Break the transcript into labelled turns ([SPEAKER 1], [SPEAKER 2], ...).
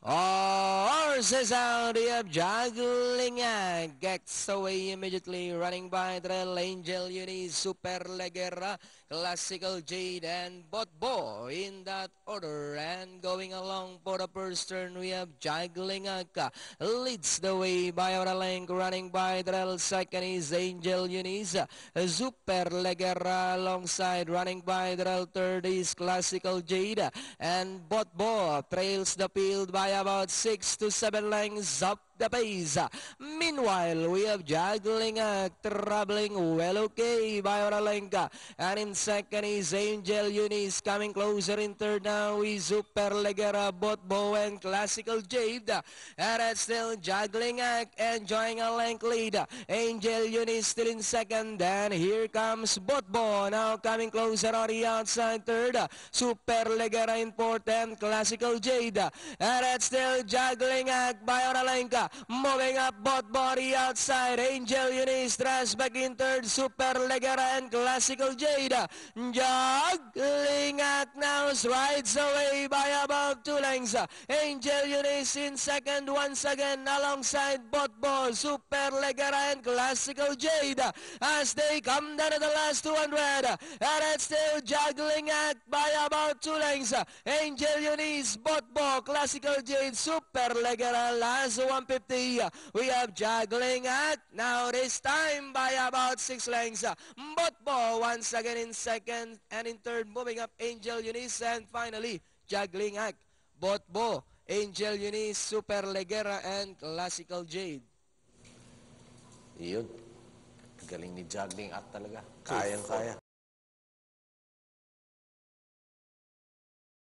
[SPEAKER 1] Horses out, the up juggling gets away immediately, running by Trail Angel Uni, Super Legera, Classical Jade, and Botbo in that order. And going along for the first turn, we have Juggling leads the way by our length, running by Trail. Second is Angel Unis, Super Legera alongside, running by Trail. Third is Classical Jade, and Botbo trails the field by about 6 to 7 lengths up the pace. Meanwhile, we have Juggling traveling well okay by Oralenka. And in second is Angel Unis, coming closer in third now is Super Legera, Botbo, and Classical Jade. And it's still Juggling enjoying a length lead. Angel Unis still in second. And here comes Botbo now coming closer on the outside third. Super Legera in fourth and Classical Jade. And it's still Juggling by Oralenka. Moving up both body outside. Angel Unis tries back in third. Super Legera and Classical Jade. Juggling now rides away by about 2 lengths. Angel Unis in second once again alongside Botbo, Super Legera and Classical Jade as they come down to the last 200. And it's still Juggling by about 2 lengths. Angel Unis, Botbo, Classical Jade, Super Legera last 150. We have Juggling now this time by about 6 lengths. Botbo once again in second, and in third moving up Angel Unis, and finally Juggling Botbo, Angel Unis, Super Legera, and Classical Jade.
[SPEAKER 2] Iyon. Galing ni Juggling talaga. Kayang-kaya.